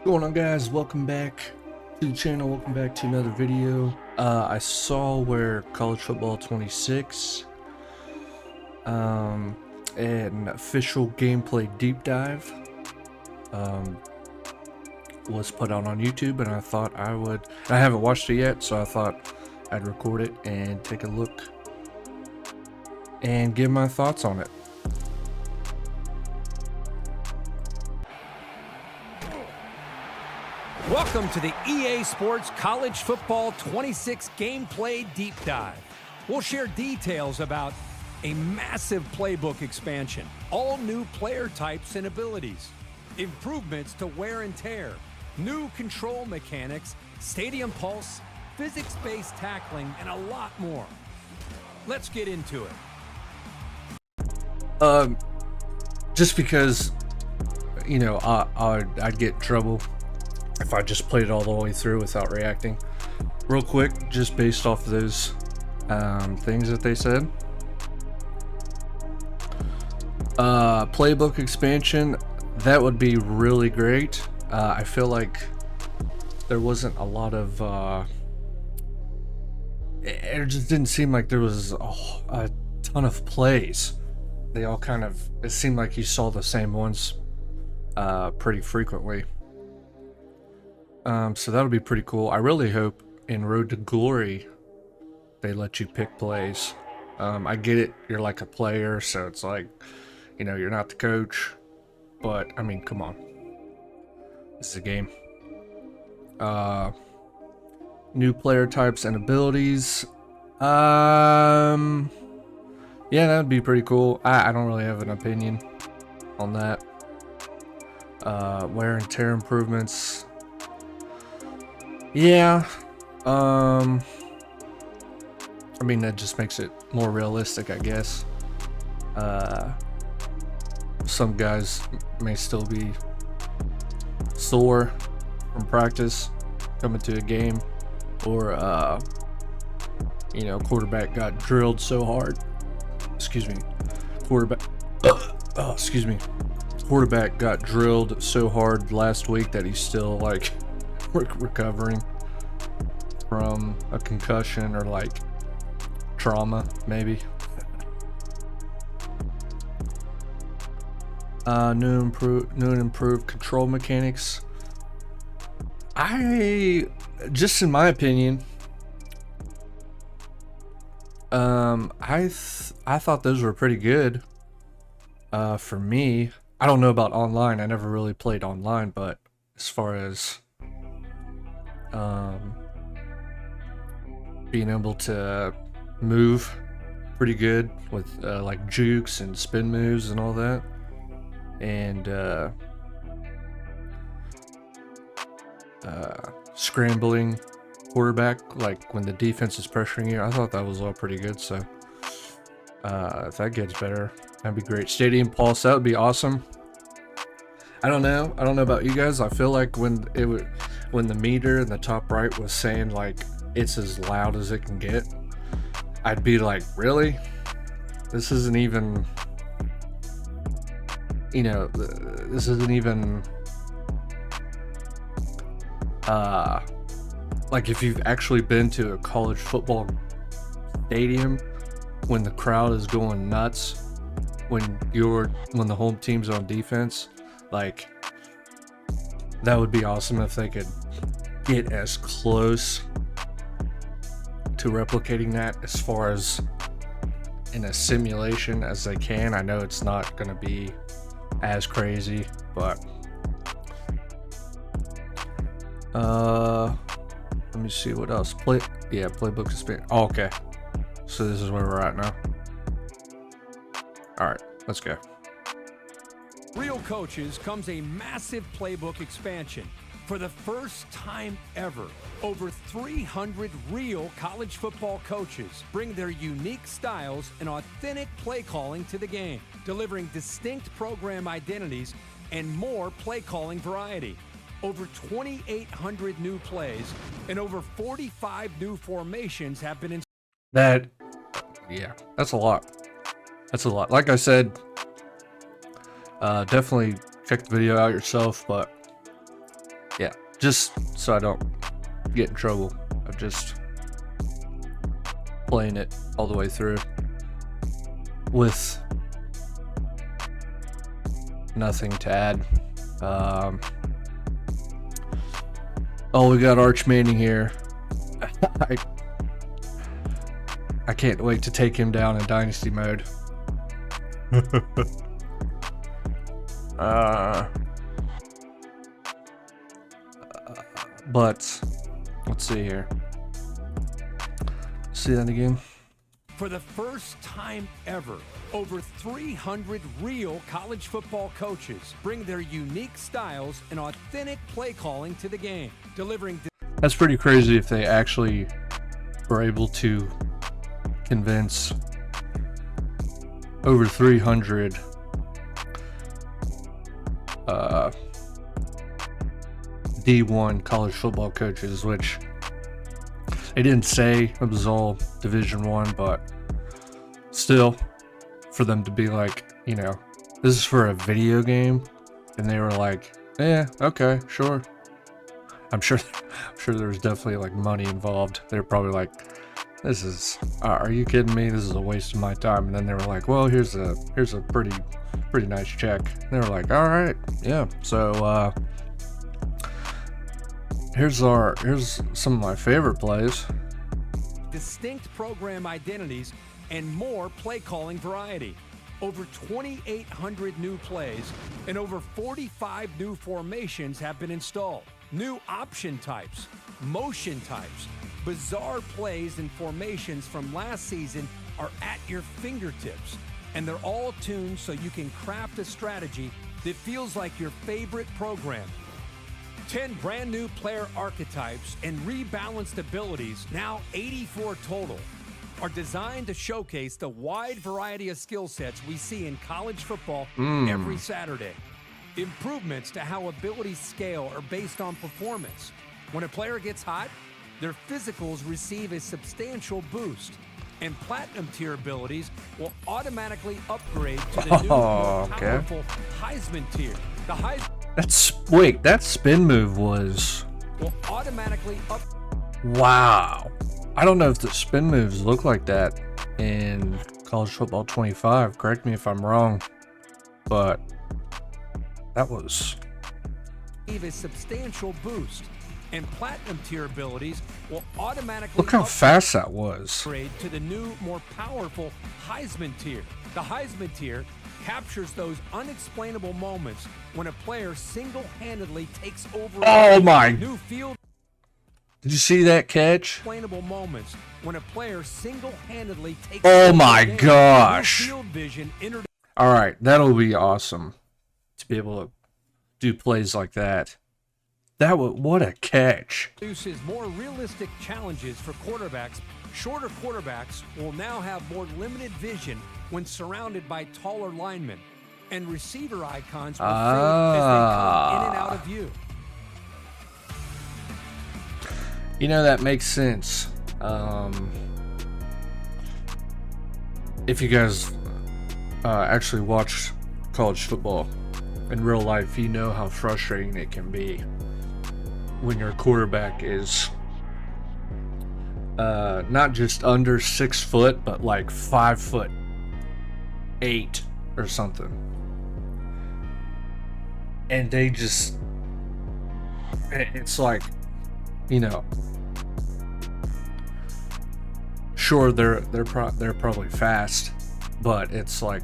Going on, guys? Welcome back to the channel. Welcome back to another video. I saw where College Football 26 an official gameplay deep dive was put out on YouTube, and I thought I haven't watched it yet, so I thought I'd record it and take a look and give my thoughts on it. Welcome to the EA Sports College Football 26 Gameplay Deep Dive. We'll share details about a massive playbook expansion, all new player types and abilities, improvements to wear and tear, new control mechanics, stadium pulse, physics-based tackling, and a lot more. Let's get into it. Just because, you know, I'd get in trouble if I just played it all the way through without reacting. Real quick, just based off of those things that they said. Playbook expansion, that would be really great. I feel like there wasn't a lot of it just didn't seem like there was a ton of plays. They all kind of, it seemed like you saw the same ones pretty frequently. So that'll be pretty cool. I really hope in Road to Glory they let you pick plays. I get it, you're like a player, so it's like, you know, you're not the coach, but I mean, come on, this is a game. New player types and abilities. Yeah, that would be pretty cool. I don't really have an opinion on that. Wear and tear improvements. Yeah, I mean, that just makes it more realistic, I guess. Some guys may still be sore from practice coming to a game, or you know, quarterback got drilled so hard. Excuse me, quarterback got drilled so hard last week that he's still like recovering from a concussion or like trauma, maybe. New and improved control mechanics. Just in my opinion, I thought those were pretty good. For me, I don't know about online. I never really played online, but as far as being able to move pretty good with like jukes and spin moves and all that, and scrambling quarterback, like when the defense is pressuring you, I thought that was all pretty good. So if that gets better, that'd be great. Stadium pulse, that would be awesome. I don't know about you guys. I feel like when the meter in the top right was saying like it's as loud as it can get, I'd be like, really? This isn't even, you know, this isn't even like if you've actually been to a college football stadium when the crowd is going nuts, when the home team's on defense, like that would be awesome if they could get as close to replicating that as far as in a simulation as they can. I know it's not going to be as crazy, but let me see what else. Playbook expand. Oh, okay, so this is where we're at now. All right, let's go. Real Coaches comes a massive playbook expansion. For the first time ever, over 300 real college football coaches bring their unique styles and authentic play calling to the game, delivering distinct program identities and more play calling variety. Over 2,800 new plays and over 45 new formations have been That's a lot. That's a lot. Like I said, definitely check the video out yourself, but yeah, just so I don't get in trouble. I'm just playing it all the way through with nothing to add. Oh, we got Arch Manning here. I can't wait to take him down in Dynasty mode. But let's see here. See that again? For the first time ever, over 300 real college football coaches bring their unique styles and authentic play calling to the game, delivering. That's pretty crazy if they actually were able to convince over 300 D1 college football coaches, which they didn't say it was all Division One, but still, for them to be like, you know, this is for a video game, and they were like, yeah, okay, sure. I'm sure there was definitely like money involved. They're probably like, this is, are you kidding me? This is a waste of my time. And then they were like, well, here's a pretty nice check. And they were like, all right, yeah. So here's some of my favorite plays. Distinct program identities and more play calling variety. Over 2,800 new plays and over 45 new formations have been installed. New option types, motion types, bizarre plays and formations from last season are at your fingertips, and they're all tuned so you can craft a strategy that feels like your favorite program. 10 brand new player archetypes and rebalanced abilities, now 84 total, are designed to showcase the wide variety of skill sets we see in college football every Saturday. Improvements to how abilities scale are based on performance. When a player gets hot, their physicals receive a substantial boost, and platinum tier abilities will automatically upgrade to the new, more powerful Heisman tier. The Heisman That spin move was will automatically up. Wow. I don't know if the spin moves look like that in College Football 25. Correct me if I'm wrong, but that was a substantial boost, and platinum tier abilities will automatically look how fast that was. Upgrade to the new, more powerful Heisman tier. The Heisman tier captures those unexplainable moments when a player single-handedly takes over. Oh my! New field. Did you see that catch? Explainable moments when a player single-handedly takes. Oh my gosh! New field vision. All right, that'll be awesome to be able to do plays like that. What a catch! Produces more realistic challenges for quarterbacks. Shorter quarterbacks will now have more limited vision when surrounded by taller linemen, and receiver icons will fade as they come in and out of view. You know, that makes sense. If you guys actually watch college football in real life, you know how frustrating it can be when your quarterback is not just under 6 foot, but like 5'8" or something. And they just, it's like, you know, sure they're probably fast, but it's like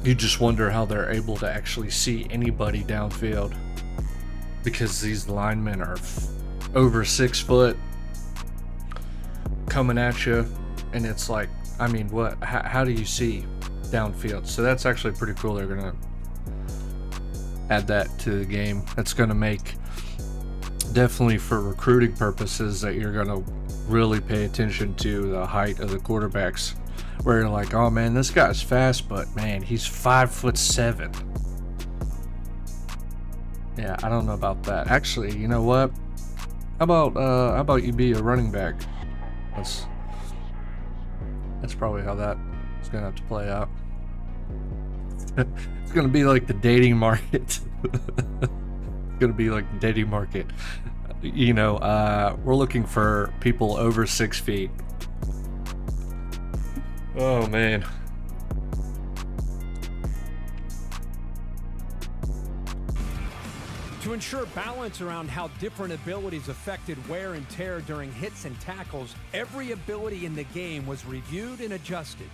you just wonder how they're able to actually see anybody downfield, because these linemen are over 6 foot coming at you, and it's like, I mean, how do you see downfield? So that's actually pretty cool. They're gonna add that to the game. That's gonna make, definitely for recruiting purposes, that you're gonna really pay attention to the height of the quarterbacks, where you're like, oh man, this guy's fast, but man, he's 5'7". Yeah, I don't know about that. Actually, you know what? How about you be a running back? That's probably how that It's gonna have to play out. It's gonna be like the dating market. It's gonna be like the dating market. You know, we're looking for people over 6 feet. Oh man. To ensure balance around how different abilities affected wear and tear during hits and tackles, every ability in the game was reviewed and adjusted.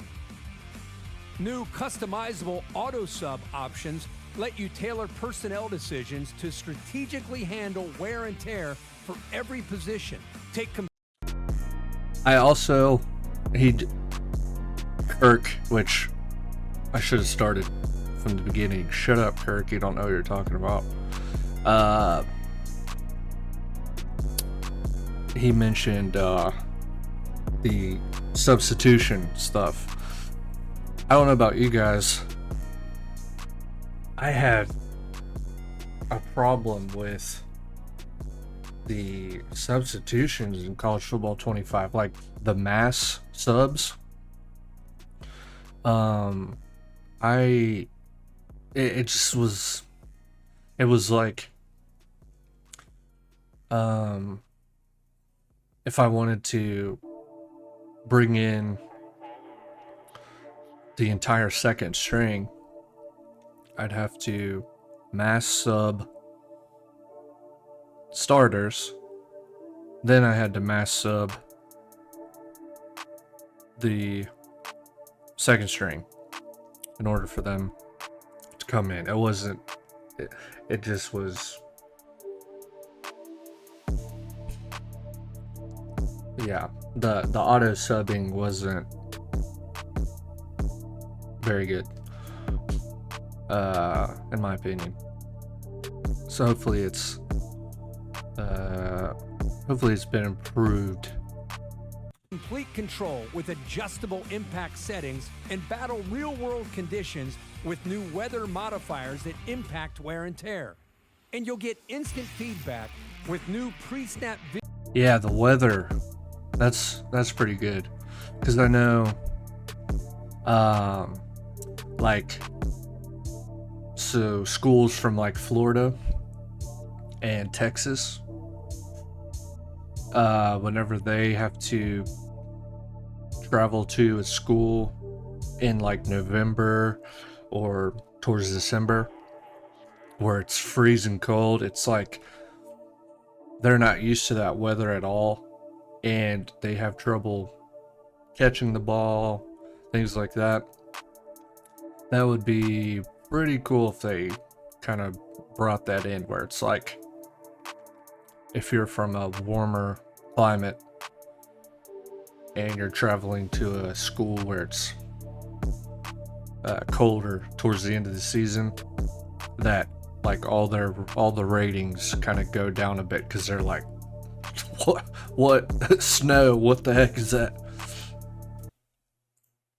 New customizable auto sub options let you tailor personnel decisions to strategically handle wear and tear for every position. Kirk, which I should have started from the beginning. Shut up, Kirk. You don't know what you're talking about. He mentioned the substitution stuff. I don't know about you guys. I had a problem with the substitutions in College Football 25, like the mass subs. It just was, it was like, if I wanted to bring in the entire second string, I'd have to mass sub starters, then I had to mass sub the second string in order for them to come in. It wasn't, it just was, yeah, the auto subbing wasn't very good, in my opinion. So hopefully it's been improved. Complete control with adjustable impact settings and battle real-world conditions with new weather modifiers that impact wear and tear. And you'll get instant feedback with new pre-snap video. Yeah, the weather, that's pretty good, because I know, like, so schools from like Florida and Texas, whenever they have to travel to a school in like November or towards December where it's freezing cold, it's like they're not used to that weather at all, and they have trouble catching the ball, things like that. That would be pretty cool if they kind of brought that in, where it's like, if you're from a warmer climate and you're traveling to a school where it's colder towards the end of the season, that like all the ratings kind of go down a bit, because they're like, what snow, what the heck is that?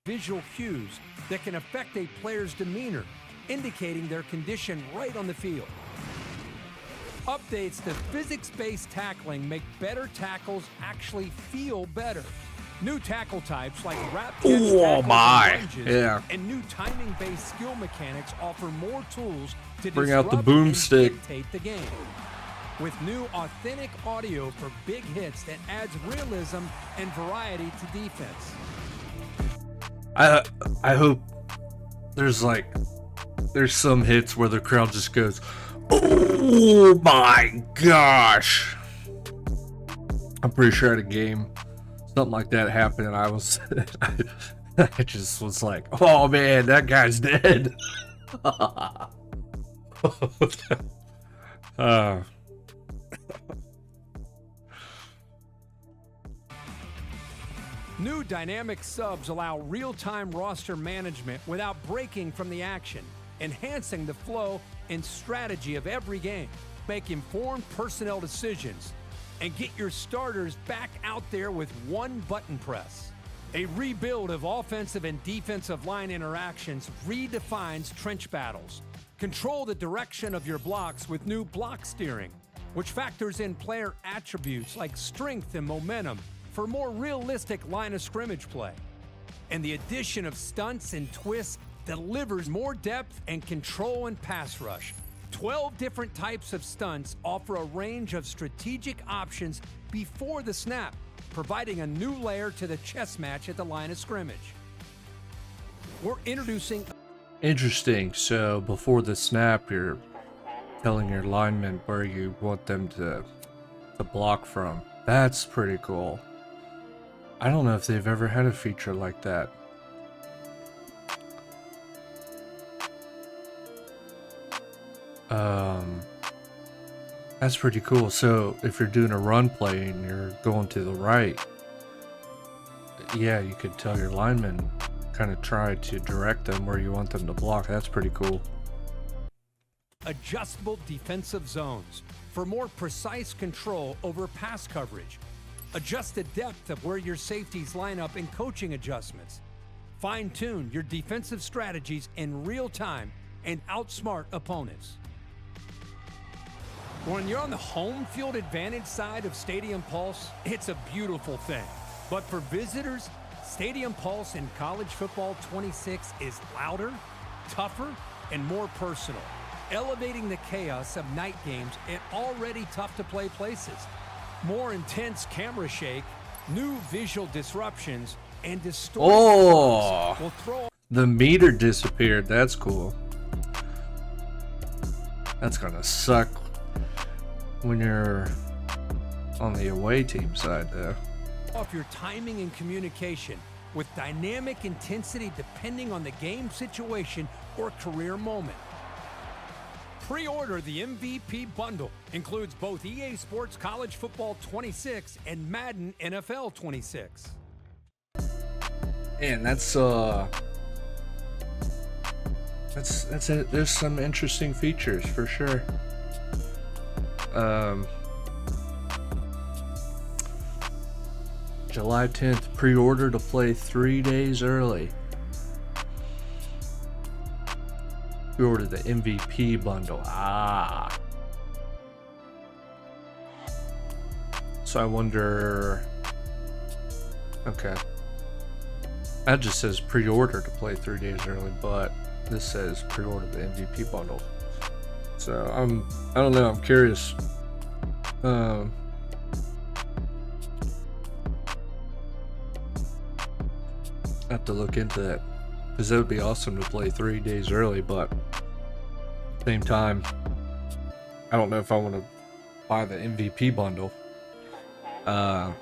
Visual cues that can affect a player's demeanor, indicating their condition right on the field. Updates to physics-based tackling make better tackles actually feel better. New tackle types like wrap catch tackles and lunges, and new timing-based skill mechanics offer more tools to bring out the disrupt and boomstick. dictate the game. With new authentic audio for big hits that adds realism and variety to defense. I hope there's some hits where the crowd just goes, "Oh my gosh!" I'm pretty sure at a game something like that happened, and I was, I just was like, "Oh man, that guy's dead." New dynamic subs allow real-time roster management without breaking from the action, enhancing the flow and strategy of every game. Make informed personnel decisions and get your starters back out there with one button press. A rebuild of offensive and defensive line interactions redefines trench battles. Control the direction of your blocks with new block steering, which factors in player attributes like strength and momentum for more realistic line of scrimmage play. and the addition of stunts and twists delivers more depth and control in pass rush. 12 different types of stunts offer a range of strategic options before the snap, providing a new layer to the chess match at the line of scrimmage. We're introducing... Interesting. So before the snap, you're telling your linemen where you want them to block from. That's pretty cool. I don't know if they've ever had a feature like that. That's pretty cool. So if you're doing a run play and you're going to the right, yeah, you could tell your linemen, kind of try to direct them where you want them to block. That's pretty cool. Adjustable defensive zones for more precise control over pass coverage. Adjust the depth of where your safeties line up in coaching adjustments. Fine-tune your defensive strategies in real time and outsmart opponents. When you're on the home field advantage side of Stadium Pulse, it's a beautiful thing. But for visitors, Stadium Pulse in College Football 26 is louder, tougher, and more personal, elevating the chaos of night games in already tough-to-play places. More intense camera shake, new visual disruptions, and distorted calls will throw... The meter disappeared. That's cool. That's gonna suck when you're on the away team side, though. Off your timing and communication with dynamic intensity depending on the game situation or career moment. Pre-order the MVP bundle. Includes both EA Sports College Football 26 and Madden NFL 26. And that's it. There's some interesting features for sure. July 10th, pre-order to play 3 days early. Pre-order the MVP bundle. So I wonder... Okay. That just says pre-order to play 3 days early, but this says pre-order the MVP bundle. So I don't know, I'm curious. I have to look into that, because that would be awesome to play 3 days early, but at the same time, I don't know if I want to buy the MVP bundle. But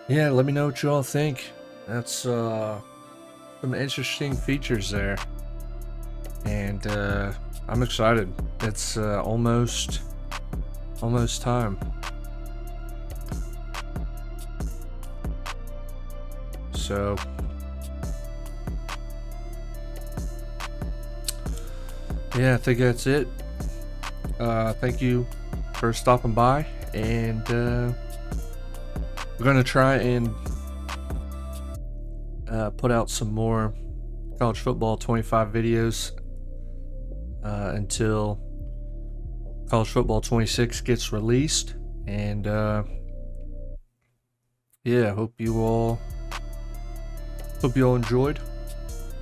yeah, let me know what you all think. That's some interesting features there, and I'm excited. It's almost time. So yeah, I think that's it. Thank you for stopping by, and we're gonna try and put out some more College Football 25 videos until College Football 26 gets released. And yeah, hope you all enjoyed,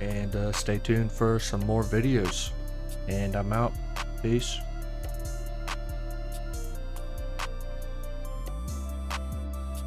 and stay tuned for some more videos. And I'm out. Peace.